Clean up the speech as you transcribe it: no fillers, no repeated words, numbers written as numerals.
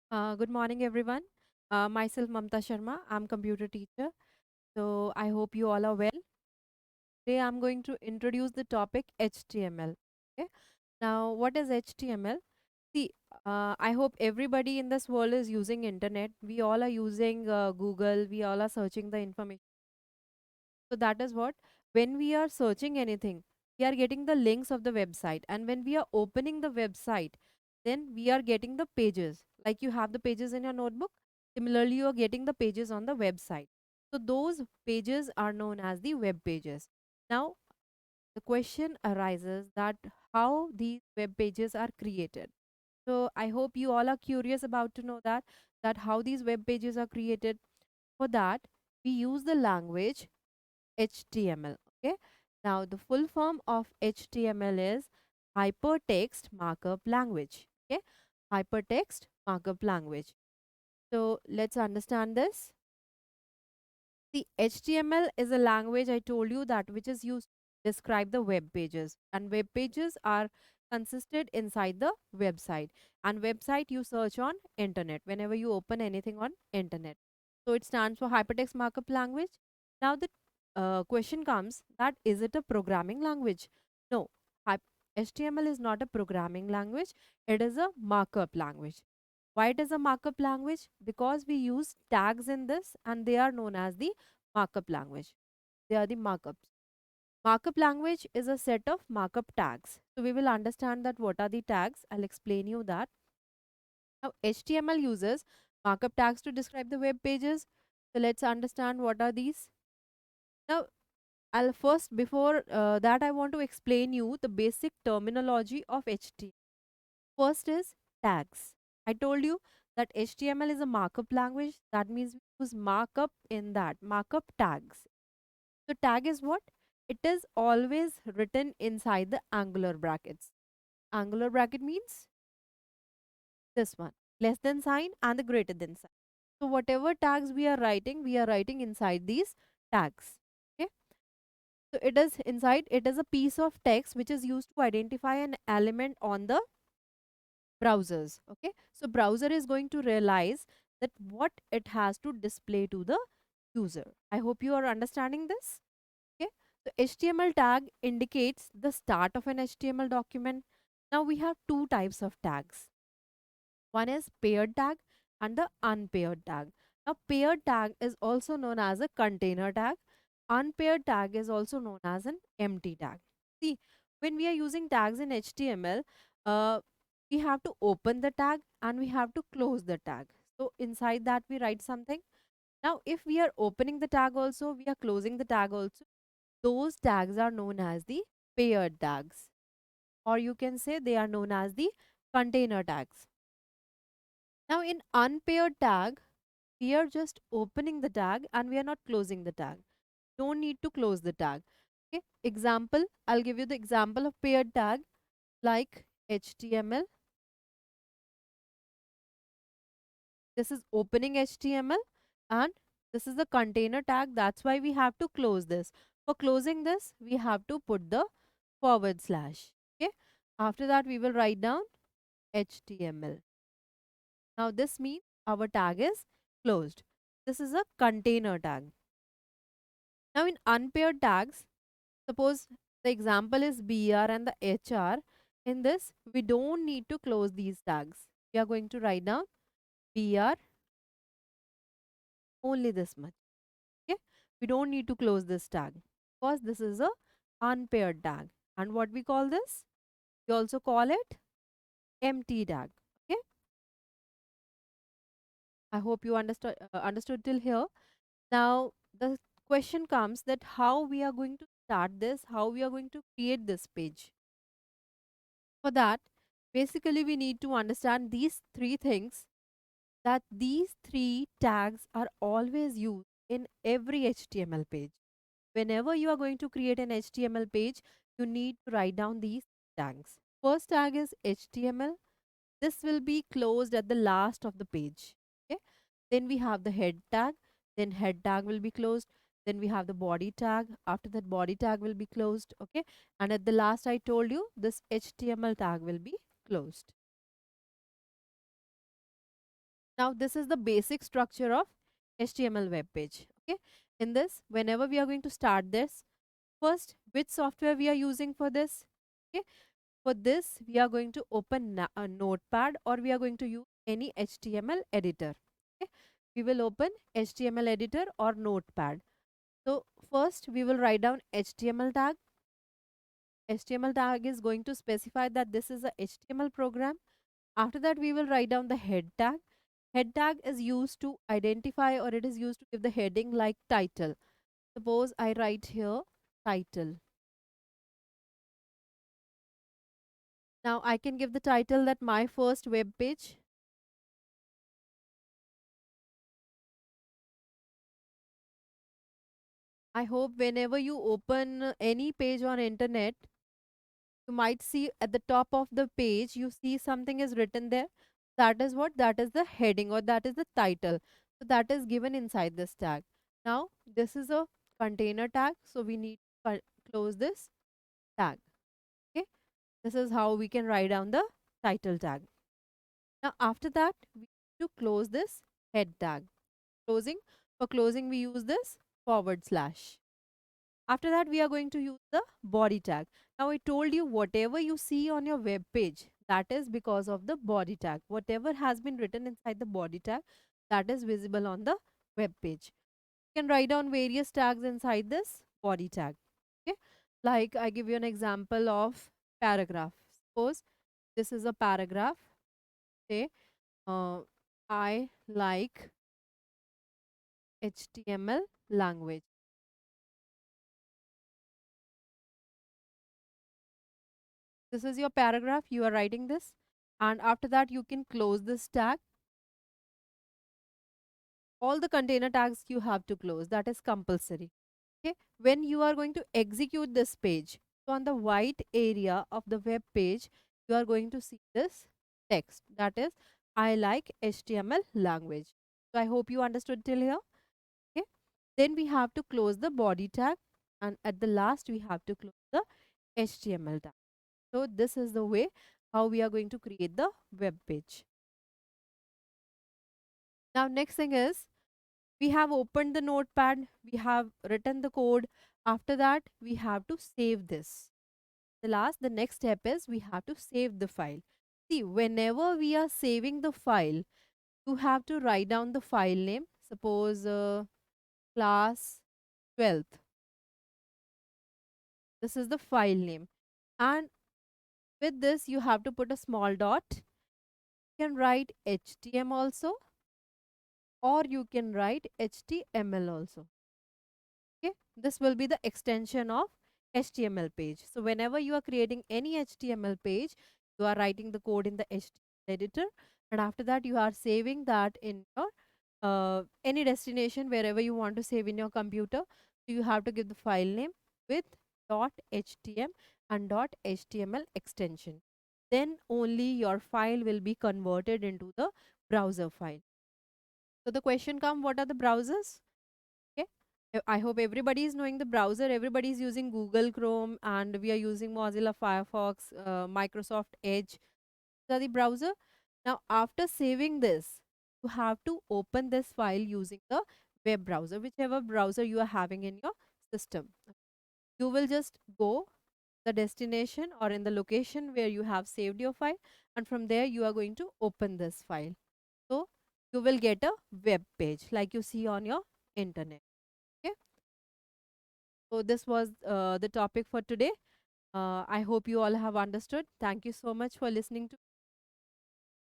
Good morning, everyone. Myself Mamta Sharma. I'm computer teacher. So I hope you all are well. Today I'm going to introduce the topic HTML. Okay. Now, what is HTML? See, I hope everybody in this world is using internet. We all are using Google. We all are searching the information. So that is what when we are searching anything, we are getting the links of the website, and when we are opening the website, then we are getting the pages. Like you have the pages in your notebook, similarly you are getting the pages on the website. So those pages are known as the web pages. Now the question arises that how these web pages are created. So I hope you all are curious about to know that how these web pages are created. For that, we use the language HTML. Okay. Now the full form of HTML is Hypertext Markup Language. Okay. Hypertext Markup Language. So let's understand this. The HTML is a language I told you that which is used to describe the web pages, and web pages are consisted inside the website, and website you search on internet whenever you open anything on internet. So it stands for Hypertext Markup Language. Now the question comes that is it a programming language? No, HTML is not a programming language. It is a markup language. Why it is a markup language? Because we use tags in this and they are known as the markup language. They are the markups. Markup language is a set of markup tags. So we will understand that what are the tags. I'll explain you that. Now HTML uses markup tags to describe the web pages. So let's understand what are these. Now I'll first before that I want to explain you the basic terminology of HTML. First is tags. I told you that HTML is a markup language. That means we use markup in that, markup tags. So tag is what? It is always written inside the angular brackets. Angular bracket means this one, less than sign and the greater than sign. So whatever tags we are writing inside these tags. Okay. So it is inside, it is a piece of text which is used to identify an element on the browsers. Okay, so browser is going to realize that what it has to display to the user. I hope you are understanding this. Okay, so HTML tag indicates the start of an HTML document. Now we have two types of tags. One is paired tag and the unpaired tag. Now paired tag is also known as a container tag. Unpaired tag is also known as an empty tag. See, when we are using tags in HTML, uh, we have to open the tag and we have to close the tag. So inside that we write something. Now if we are opening the tag also, we are closing the tag also, those tags are known as the paired tags, or you can say they are known as the container tags. Now in unpaired tag, we are just opening the tag and we are not closing the tag. Don't need to close the tag. Okay. Example, I'll give you the example of paired tag like HTML. This is opening HTML and this is the container tag. That's why we have to close this. For closing this, we have to put the forward slash. Okay. After that, we will write down HTML. Now this means our tag is closed. This is a container tag. Now in unpaired tags, suppose the example is BR and the HR. In this, we don't need to close these tags. We are going to write down BR only this much. Okay, we don't need to close this tag because this is a unpaired tag. And what we call this? We also call it empty tag. Okay, I hope you understood till here. Now the question comes that how we are going to start this, how we are going to create this page. For that, basically we need to understand these three things, that these three tags are always used in every HTML page. Whenever you are going to create an HTML page, you need to write down these tags. First tag is HTML. This will be closed at the last of the page. Okay. Then we have the head tag. Then head tag will be closed. Then we have the body tag. After that, body tag will be closed. Okay. And at the last, I told you this HTML tag will be closed. Now this is the basic structure of HTML web page. Okay, in this, whenever we are going to start this, first, which software we are using for this? Okay, for this we are going to open a notepad, or we are going to use any HTML editor. Okay, we will open HTML editor or notepad. So first we will write down HTML tag. HTML tag is going to specify that this is a HTML program. After that, we will write down the head tag. Head tag is used to identify, or it is used to give the heading like title. Suppose I write here title. Now I can give the title that my first web page. I hope whenever you open any page on internet, you might see at the top of the page, you see something is written there. That is what? That is the heading, or that is the title. So that is given inside this tag. Now this is a container tag, so we need to close this tag. Okay, this is how we can write down the title tag. Now after that, we need to close this head tag. Closing, for closing we use this forward slash. After that, we are going to use the body tag. Now I told you, whatever you see on your web page, that is because of the body tag. Whatever has been written inside the body tag, that is visible on the web page. You can write down various tags inside this body tag. Okay, like I give you an example of paragraph. Suppose this is a paragraph. Say, I like HTML language. This is your paragraph. You are writing this, and after that you can close this tag. All the container tags you have to close, that is compulsory. Okay, when you are going to execute this page, so on the white area of the web page, you are going to see this text, that is, I like HTML language. So I hope you understood till here. Okay, then we have to close the body tag, and at the last we have to close the HTML tag. So this is the way how we are going to create the web page. Now next thing is, we have opened the notepad, we have written the code. After that, we have to save this. The next step is, we have to save the file. See, whenever we are saving the file, you have to write down the file name. Suppose class 12th. This is the file name. And with this, you have to put a small dot. You can write HTML also, or you can write HTML also. Okay, this will be the extension of HTML page. So whenever you are creating any HTML page, you are writing the code in the HTML editor, and after that you are saving that in your any destination wherever you want to save in your computer. So you have to give the file name with .htm and .html extension. Then only your file will be converted into the browser file. So the question comes, what are the browsers? Okay, I hope everybody is knowing the browser. Everybody is using Google Chrome, and we are using Mozilla Firefox, Microsoft Edge. These are the browser. Now after saving this, you have to open this file using the web browser, whichever browser you are having in your system. You will just go the destination or in the location where you have saved your file, and from there you are going to open this file. So you will get a web page like you see on your internet. Okay, so this was the topic for today. I hope you all have understood. Thank you so much for listening to